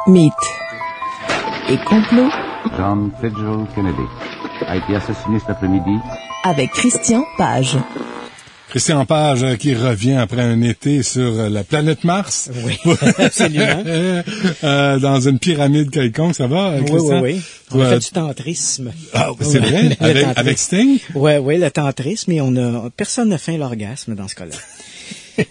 Mythe et complot John Fitzgerald Kennedy a été assassiné cet après-midi. avec Christian Page. Christian Page qui revient après un été sur la planète Mars. Oui, absolument. Dans une pyramide quelconque, ça va, Christian? Oui. On a fait du tantrisme. Ah, c'est vrai? Avec Sting? Oui, le tantrisme, et personne n'a fait l'orgasme dans ce cas-là.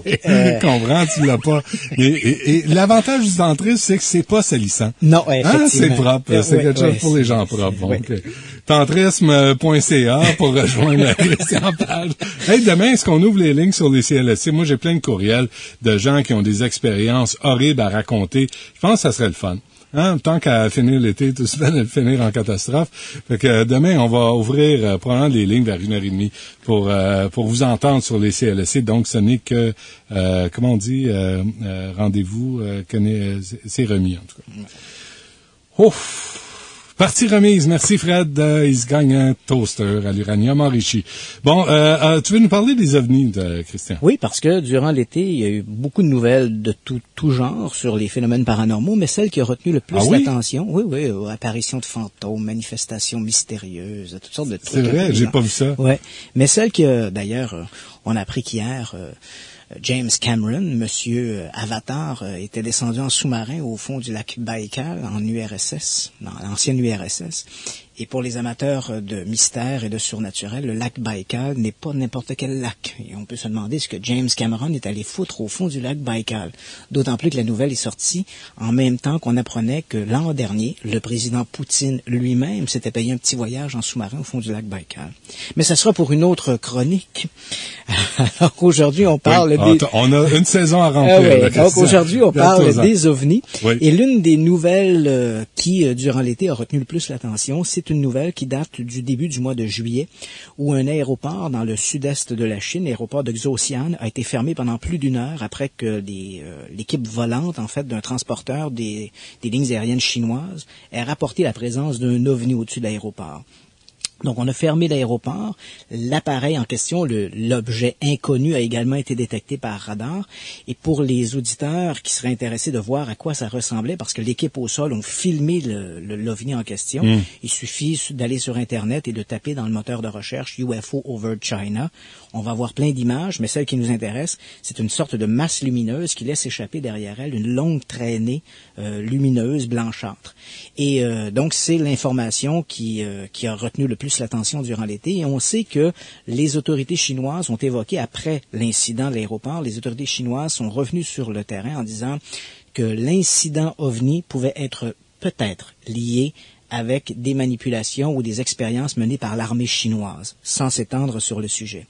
Je comprends, tu l'as pas. Et l'avantage du tantrisme, c'est que c'est pas salissant. Non, effectivement. C'est propre, c'est quelque chose pour les gens propres. Donc, tantrisme.ca pour rejoindre Christian Page. Hey, demain, est-ce qu'on ouvre les lignes sur les CLSC? Moi, j'ai plein de courriels de gens qui ont des expériences horribles à raconter. Je pense que ça serait le fun. Tant qu'à finir l'été, tout se fait de le finir en catastrophe. Fait que demain, on va ouvrir probablement les lignes vers 1h30 pour vous entendre sur les CLSC. Donc, ce n'est que, comment on dit, rendez-vous, c'est remis en tout cas. Ouf! Partie remise. Merci Fred. Il se gagne un toaster à l'uranium enrichi. Bon, tu veux nous parler des ovnis, Christian? Oui, parce que durant l'été, il y a eu beaucoup de nouvelles de tout genre sur les phénomènes paranormaux, mais celle qui a retenu le plus l'attention, oui, apparition de fantômes, manifestations mystérieuses, toutes sortes de trucs. C'est vrai, j'ai pas vu ça. Oui, mais celle qui a, d'ailleurs, on a appris qu'hier, James Cameron, monsieur Avatar, était descendu en sous-marin au fond du lac Baïkal, en URSS, dans l'ancienne URSS. Et pour les amateurs de mystère et de surnaturel, le lac Baïkal n'est pas n'importe quel lac. Et on peut se demander ce que James Cameron est allé foutre au fond du lac Baïkal. D'autant plus que la nouvelle est sortie en même temps qu'on apprenait que l'an dernier, le président Poutine lui-même s'était payé un petit voyage en sous-marin au fond du lac Baïkal. Mais ça sera pour une autre chronique. Alors aujourd'hui, on parle des... On a une saison à remplir. Donc aujourd'hui, on parle des ovnis. Oui. Et l'une des nouvelles qui, durant l'été, a retenu le plus l'attention, c'est une nouvelle qui date du début du mois de juillet, où un aéroport dans le sud-est de la Chine, l'aéroport de Xiaoxian, a été fermé pendant plus d'une heure après que l'équipe volante, en fait, d'un transporteur des lignes aériennes chinoises ait rapporté la présence d'un ovni au-dessus de l'aéroport. Donc, on a fermé l'aéroport. L'appareil en question, l'objet inconnu, a également été détecté par radar. Et pour les auditeurs qui seraient intéressés de voir à quoi ça ressemblait, parce que l'équipe au sol ont filmé l'OVNI en question, il suffit d'aller sur Internet et de taper dans le moteur de recherche UFO over China. On va voir plein d'images, mais celle qui nous intéresse, c'est une sorte de masse lumineuse qui laisse échapper derrière elle une longue traînée lumineuse blanchâtre. Et donc, c'est l'information qui a retenu le plus l'attention durant l'été. Et on sait que les autorités chinoises ont évoqué, après l'incident de l'aéroport, les autorités chinoises sont revenues sur le terrain en disant que l'incident OVNI pouvait être peut-être lié avec des manipulations ou des expériences menées par l'armée chinoise, sans s'étendre sur le sujet.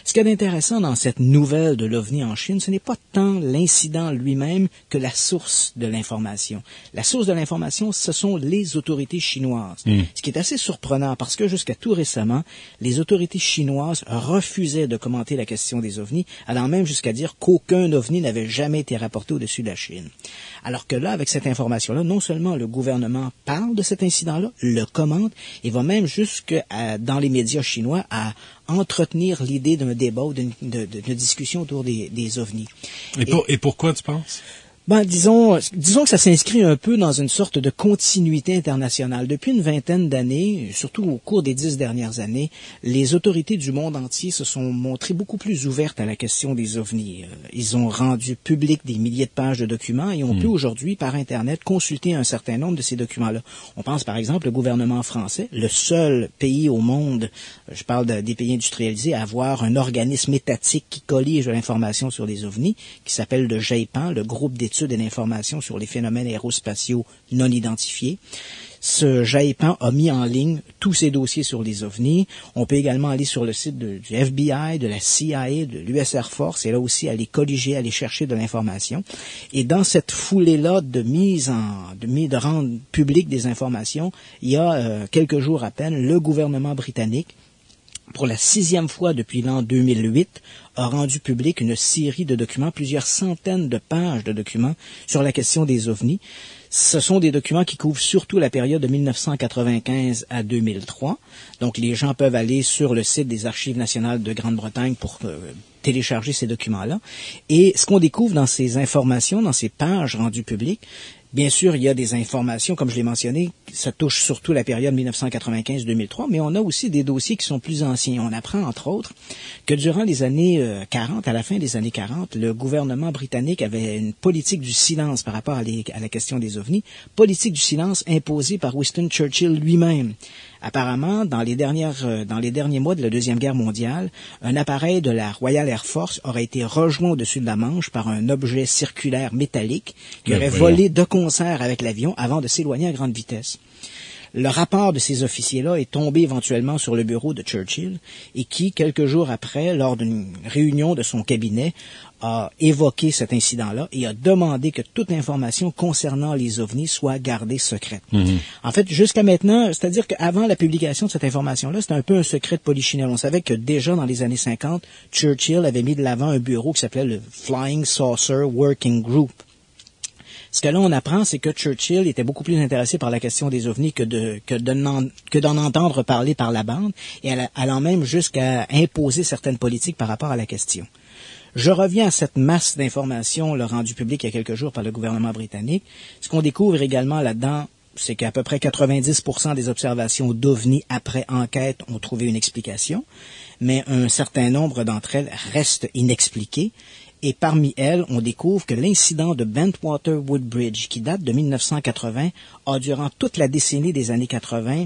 Ce qu'il y a d'intéressant dans cette nouvelle de l'OVNI en Chine, ce n'est pas tant l'incident lui-même que la source de l'information. La source de l'information, ce sont les autorités chinoises. Ce qui est assez surprenant parce que jusqu'à tout récemment, les autorités chinoises refusaient de commenter la question des OVNI, allant même jusqu'à dire qu'aucun OVNI n'avait jamais été rapporté au-dessus de la Chine. Alors que là, avec cette information-là, non seulement le gouvernement parle de cet incident-là, le commente, et va même jusque dans les médias chinois à entretenir l'idée d'un débat ou d'une discussion autour des ovnis. Et pourquoi tu penses? Disons que ça s'inscrit un peu dans une sorte de continuité internationale. Depuis une vingtaine d'années, surtout au cours des 10 dernières années, les autorités du monde entier se sont montrées beaucoup plus ouvertes à la question des ovnis. Ils ont rendu public des milliers de pages de documents et on peut aujourd'hui, par Internet, consulter un certain nombre de ces documents-là. On pense par exemple au gouvernement français, le seul pays au monde, je parle des pays industrialisés, à avoir un organisme étatique qui collige l'information sur les ovnis, qui s'appelle le GEIPAN, le groupe d'études et d'informations sur les phénomènes aérospatiaux non identifiés. Ce GEIPAN a mis en ligne tous ces dossiers sur les ovnis. On peut également aller sur le site du FBI, de la CIA, de l'US Air Force, et là aussi aller colliger, aller chercher de l'information. Et dans cette foulée-là de rendre public des informations, il y a quelques jours à peine, le gouvernement britannique, pour la 6e fois depuis l'an 2008, a rendu public une série de documents, plusieurs centaines de pages de documents sur la question des ovnis. Ce sont des documents qui couvrent surtout la période de 1995 à 2003. Donc, les gens peuvent aller sur le site des Archives nationales de Grande-Bretagne pour télécharger ces documents-là. Et ce qu'on découvre dans ces informations, dans ces pages rendues publiques, bien sûr, il y a des informations, comme je l'ai mentionné, ça touche surtout la période 1995-2003, mais on a aussi des dossiers qui sont plus anciens. On apprend, entre autres, que durant les années 40, à la fin des années 40, le gouvernement britannique avait une politique du silence par rapport à la question des ovnis, politique du silence imposée par Winston Churchill lui-même. Apparemment, dans les derniers mois de la Deuxième Guerre mondiale, un appareil de la Royal Air Force aurait été rejoint au-dessus de la Manche par un objet circulaire métallique qui aurait volé de concert avec l'avion avant de s'éloigner à grande vitesse. Le rapport de ces officiers-là est tombé éventuellement sur le bureau de Churchill et qui, quelques jours après, lors d'une réunion de son cabinet, a évoqué cet incident-là et a demandé que toute information concernant les ovnis soit gardée secrète. En fait, jusqu'à maintenant, c'est-à-dire qu'avant la publication de cette information-là, c'était un peu un secret de polichinelle. On savait que déjà dans les années 50, Churchill avait mis de l'avant un bureau qui s'appelait le Flying Saucer Working Group. Ce que là, on apprend, c'est que Churchill était beaucoup plus intéressé par la question des ovnis que d'en entendre parler par la bande, et allant même jusqu'à imposer certaines politiques par rapport à la question. Je reviens à cette masse d'informations rendue publique il y a quelques jours par le gouvernement britannique. Ce qu'on découvre également là-dedans, c'est qu'à peu près 90% des observations d'ovnis après enquête ont trouvé une explication, mais un certain nombre d'entre elles restent inexpliquées. Et parmi elles, on découvre que l'incident de Bentwater Woodbridge, qui date de 1980, a durant toute la décennie des années 80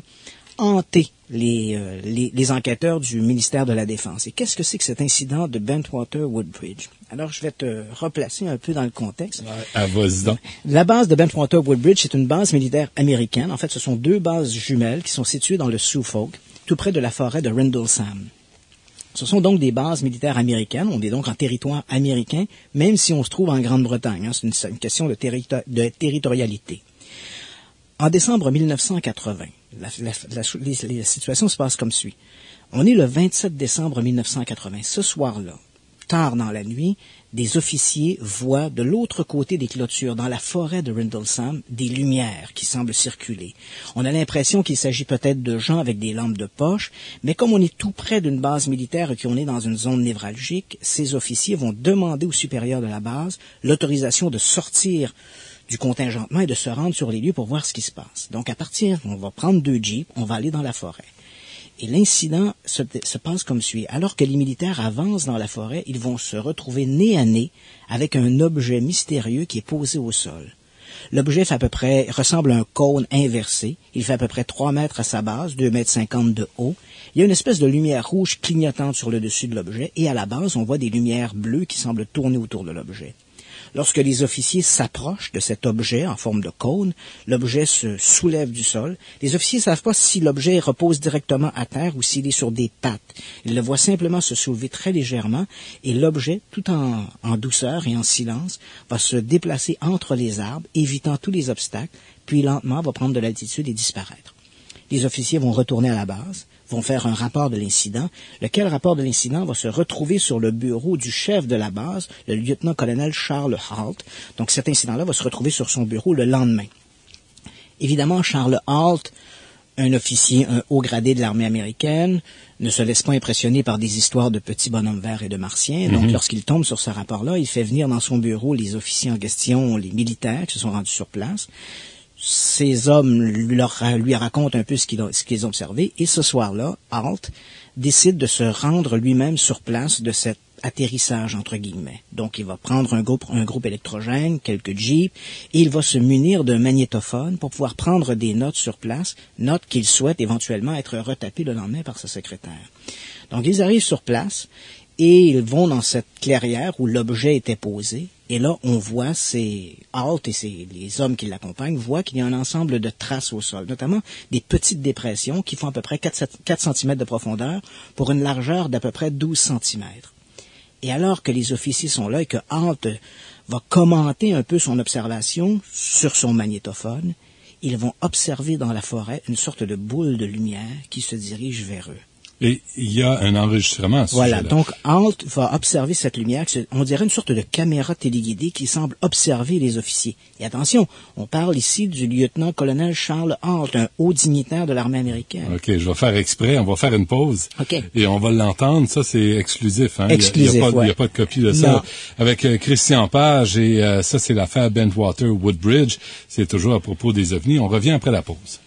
hanté les enquêteurs du ministère de la Défense. Et qu'est-ce que c'est que cet incident de Bentwater Woodbridge? Alors, je vais te replacer un peu dans le contexte. Vas-y donc. La base de Bentwater Woodbridge, c'est une base militaire américaine. En fait, ce sont deux bases jumelles qui sont situées dans le Suffolk, tout près de la forêt de Rendlesham. Ce sont donc des bases militaires américaines. On est donc en territoire américain, même si on se trouve en Grande-Bretagne. C'est une question de territorialité. En décembre 1980, la situation se passe comme suit. On est le 27 décembre 1980. Ce soir-là, tard dans la nuit, des officiers voient de l'autre côté des clôtures, dans la forêt de Rendlesham, des lumières qui semblent circuler. On a l'impression qu'il s'agit peut-être de gens avec des lampes de poche, mais comme on est tout près d'une base militaire et qu'on est dans une zone névralgique, ces officiers vont demander au supérieur de la base l'autorisation de sortir du contingentement et de se rendre sur les lieux pour voir ce qui se passe. Donc à partir, on va prendre 2 jeeps, on va aller dans la forêt. Et l'incident se passe comme suit. Alors que les militaires avancent dans la forêt, ils vont se retrouver nez à nez avec un objet mystérieux qui est posé au sol. L'objet ressemble à un cône inversé. Il fait à peu près 3 mètres à sa base, 2,50 mètres de haut. Il y a une espèce de lumière rouge clignotante sur le dessus de l'objet et à la base, on voit des lumières bleues qui semblent tourner autour de l'objet. Lorsque les officiers s'approchent de cet objet en forme de cône, l'objet se soulève du sol. Les officiers ne savent pas si l'objet repose directement à terre ou s'il est sur des pattes. Ils le voient simplement se soulever très légèrement et l'objet, tout en douceur et en silence, va se déplacer entre les arbres, évitant tous les obstacles, puis lentement va prendre de l'altitude et disparaître. Les officiers vont retourner à la base, vont faire un rapport de l'incident, lequel rapport de l'incident va se retrouver sur le bureau du chef de la base, le lieutenant-colonel Charles Halt. Donc cet incident-là va se retrouver sur son bureau le lendemain. Évidemment, Charles Halt, un officier, un haut gradé de l'armée américaine, ne se laisse pas impressionner par des histoires de petits bonhommes verts et de martiens. Donc lorsqu'il tombe sur ce rapport-là, il fait venir dans son bureau les officiers en question, les militaires qui se sont rendus sur place. Ces hommes lui racontent un peu ce qu'ils ont observé, et ce soir-là, Halt décide de se rendre lui-même sur place de cet atterrissage, entre guillemets. Donc, il va prendre un groupe électrogène, quelques jeeps, et il va se munir d'un magnétophone pour pouvoir prendre des notes sur place, notes qu'il souhaite éventuellement être retapées le lendemain par sa secrétaire. Donc, ils arrivent sur place, et ils vont dans cette clairière où l'objet était posé, et là, on voit Halt et les hommes qui l'accompagnent voient qu'il y a un ensemble de traces au sol, notamment des petites dépressions qui font à peu près 4 cm de profondeur pour une largeur d'à peu près 12 cm. Et alors que les officiers sont là et que Halt va commenter un peu son observation sur son magnétophone, ils vont observer dans la forêt une sorte de boule de lumière qui se dirige vers eux. Et il y a un enregistrement à ce Voilà, sujet-là. donc HALT va observer cette lumière, on dirait une sorte de caméra téléguidée qui semble observer les officiers. Et attention, on parle ici du lieutenant-colonel Charles HALT, un haut dignitaire de l'armée américaine. OK, je vais faire exprès, on va faire une pause. OK. Et on va l'entendre, ça c'est exclusif. Hein? Exclusif, il y a ouais. pas de copie de ça. Non. Avec Christian Page, et ça c'est l'affaire Bentwater-Woodbridge. C'est toujours à propos des ovnis. On revient après la pause.